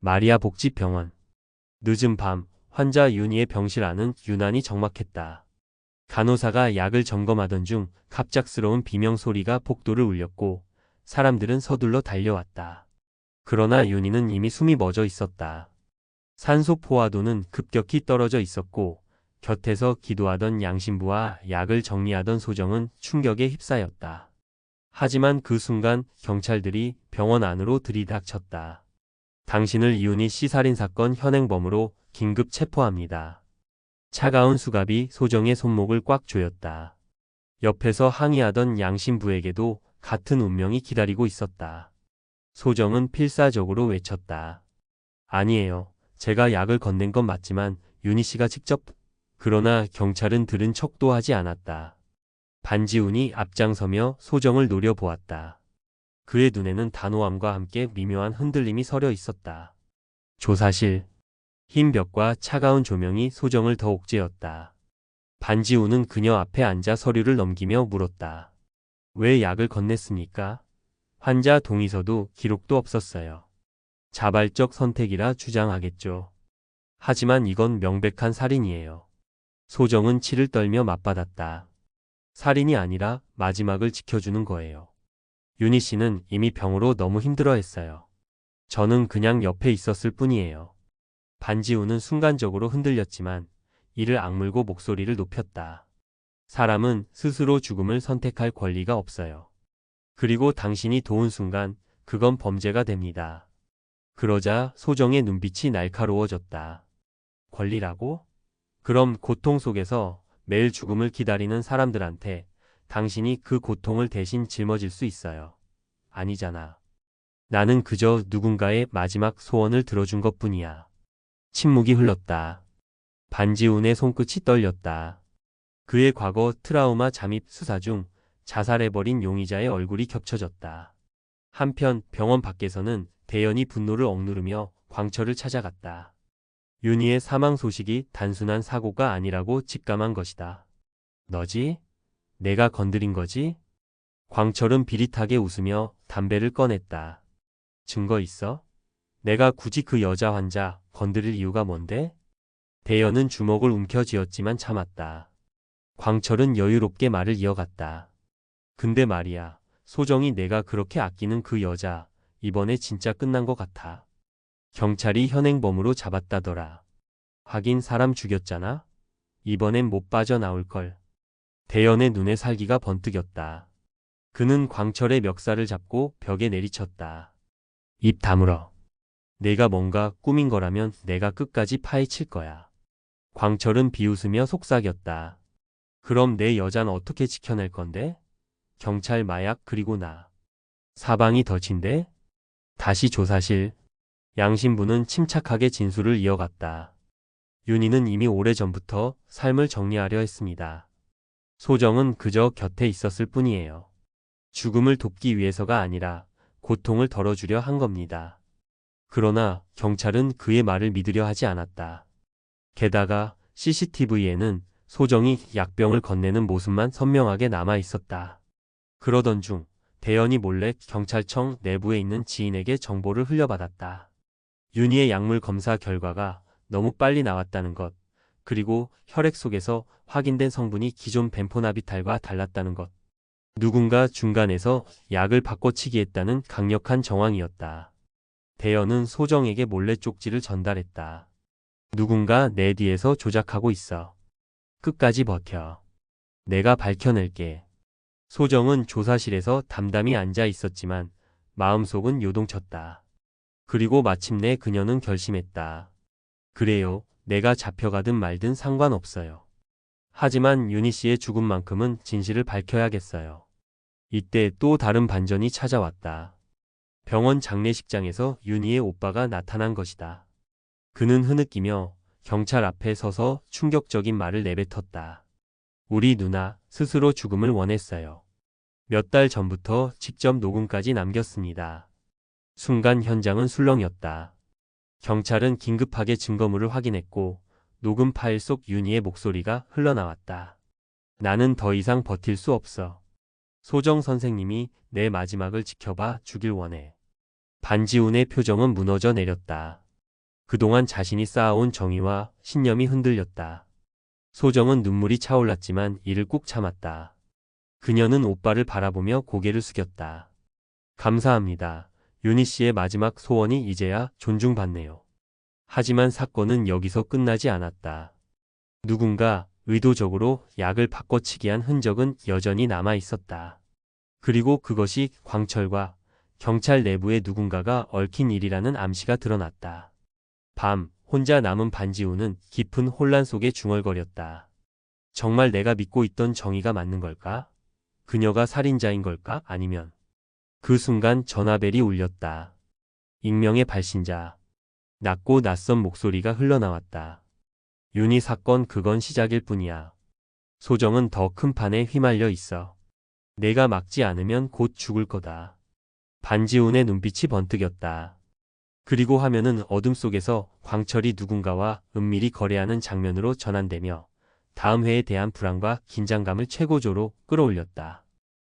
마리아 복지병원. 늦은 밤, 환자 윤희의 병실 안은 유난히 적막했다. 간호사가 약을 점검하던 중 갑작스러운 비명 소리가 복도를 울렸고 사람들은 서둘러 달려왔다. 그러나 윤희는 이미 숨이 멎어 있었다. 산소 포화도는 급격히 떨어져 있었고 곁에서 기도하던 양신부와 약을 정리하던 소정은 충격에 휩싸였다. 하지만 그 순간 경찰들이 병원 안으로 들이닥쳤다. 당신을 윤희 씨 살인사건 현행범으로 긴급 체포합니다. 차가운 수갑이 소정의 손목을 꽉 조였다. 옆에서 항의하던 양신부에게도 같은 운명이 기다리고 있었다. 소정은 필사적으로 외쳤다. 아니에요. 제가 약을 건넨 건 맞지만 윤희 씨가 직접. 그러나 경찰은 들은 척도 하지 않았다. 반지훈이 앞장서며 소정을 노려보았다. 그의 눈에는 단호함과 함께 미묘한 흔들림이 서려 있었다. 조사실. 흰 벽과 차가운 조명이 소정을 더욱 쬐었다. 반지훈은 그녀 앞에 앉아 서류를 넘기며 물었다. 왜 약을 건넸습니까? 환자 동의서도 기록도 없었어요. 자발적 선택이라 주장하겠죠. 하지만 이건 명백한 살인이에요. 소정은 치를 떨며 맞받았다. 살인이 아니라 마지막을 지켜주는 거예요. 윤희 씨는 이미 병으로 너무 힘들어했어요. 저는 그냥 옆에 있었을 뿐이에요. 반지훈은 순간적으로 흔들렸지만 이를 악물고 목소리를 높였다. 사람은 스스로 죽음을 선택할 권리가 없어요. 그리고 당신이 도운 순간 그건 범죄가 됩니다. 그러자 소정의 눈빛이 날카로워졌다. 권리라고? 그럼 고통 속에서 매일 죽음을 기다리는 사람들한테 당신이 그 고통을 대신 짊어질 수 있어요. 아니잖아. 나는 그저 누군가의 마지막 소원을 들어준 것뿐이야. 침묵이 흘렀다. 반지훈의 손끝이 떨렸다. 그의 과거 트라우마 잠입 수사 중 자살해버린 용의자의 얼굴이 겹쳐졌다. 한편 병원 밖에서는 대연이 분노를 억누르며 광철을 찾아갔다. 윤희의 사망 소식이 단순한 사고가 아니라고 직감한 것이다. 너지? 내가 건드린 거지? 광철은 비릿하게 웃으며 담배를 꺼냈다. 증거 있어? 내가 굳이 그 여자 환자 건드릴 이유가 뭔데? 대연은 주먹을 움켜쥐었지만 참았다. 광철은 여유롭게 말을 이어갔다. 근데 말이야, 소정이 내가 그렇게 아끼는 그 여자, 이번에 진짜 끝난 것 같아. 경찰이 현행범으로 잡았다더라. 하긴 사람 죽였잖아? 이번엔 못 빠져나올걸. 대연의 눈에 살기가 번뜩였다. 그는 광철의 멱살을 잡고 벽에 내리쳤다. 입 다물어. 내가 뭔가 꾸민 거라면 내가 끝까지 파헤칠 거야. 광철은 비웃으며 속삭였다. 그럼 내 여잔 어떻게 지켜낼 건데? 경찰, 마약, 그리고 나. 사방이 덫인데? 다시 조사실. 양신부는 침착하게 진술을 이어갔다. 윤희는 이미 오래전부터 삶을 정리하려 했습니다. 소정은 그저 곁에 있었을 뿐이에요. 죽음을 돕기 위해서가 아니라 고통을 덜어주려 한 겁니다. 그러나 경찰은 그의 말을 믿으려 하지 않았다. 게다가 CCTV에는 소정이 약병을 건네는 모습만 선명하게 남아 있었다. 그러던 중 대연이 몰래 경찰청 내부에 있는 지인에게 정보를 흘려받았다. 윤희의 약물 검사 결과가 너무 빨리 나왔다는 것, 그리고 혈액 속에서 확인된 성분이 기존 벤포나비탈과 달랐다는 것. 누군가 중간에서 약을 바꿔치기 했다는 강력한 정황이었다. 대연은 소정에게 몰래 쪽지를 전달했다. 누군가 내 뒤에서 조작하고 있어. 끝까지 버텨. 내가 밝혀낼게. 소정은 조사실에서 담담히 앉아 있었지만 마음속은 요동쳤다. 그리고 마침내 그녀는 결심했다. 그래요. 내가 잡혀가든 말든 상관없어요. 하지만 윤희 씨의 죽음만큼은 진실을 밝혀야겠어요. 이때 또 다른 반전이 찾아왔다. 병원 장례식장에서 윤희의 오빠가 나타난 것이다. 그는 흐느끼며 경찰 앞에 서서 충격적인 말을 내뱉었다. 우리 누나 스스로 죽음을 원했어요. 몇 달 전부터 직접 녹음까지 남겼습니다. 순간 현장은 술렁였다. 경찰은 긴급하게 증거물을 확인했고 녹음 파일 속 윤희의 목소리가 흘러나왔다. 나는 더 이상 버틸 수 없어. 소정 선생님이 내 마지막을 지켜봐 주길 원해. 반지훈의 표정은 무너져 내렸다. 그동안 자신이 쌓아온 정의와 신념이 흔들렸다. 소정은 눈물이 차올랐지만 이를 꾹 참았다. 그녀는 오빠를 바라보며 고개를 숙였다. 감사합니다. 윤희 씨의 마지막 소원이 이제야 존중받네요. 하지만 사건은 여기서 끝나지 않았다. 누군가 의도적으로 약을 바꿔치기한 흔적은 여전히 남아 있었다. 그리고 그것이 광철과 경찰 내부의 누군가가 얽힌 일이라는 암시가 드러났다. 밤, 혼자 남은 반지우는 깊은 혼란 속에 중얼거렸다. 정말 내가 믿고 있던 정의가 맞는 걸까? 그녀가 살인자인 걸까? 아니면... 그 순간 전화벨이 울렸다. 익명의 발신자. 낮고 낯선 목소리가 흘러나왔다. 윤희 사건 그건 시작일 뿐이야. 소정은 더 큰 판에 휘말려 있어. 내가 막지 않으면 곧 죽을 거다. 반지훈의 눈빛이 번뜩였다. 그리고 화면은 어둠 속에서 광철이 누군가와 은밀히 거래하는 장면으로 전환되며 다음 회에 대한 불안과 긴장감을 최고조로 끌어올렸다.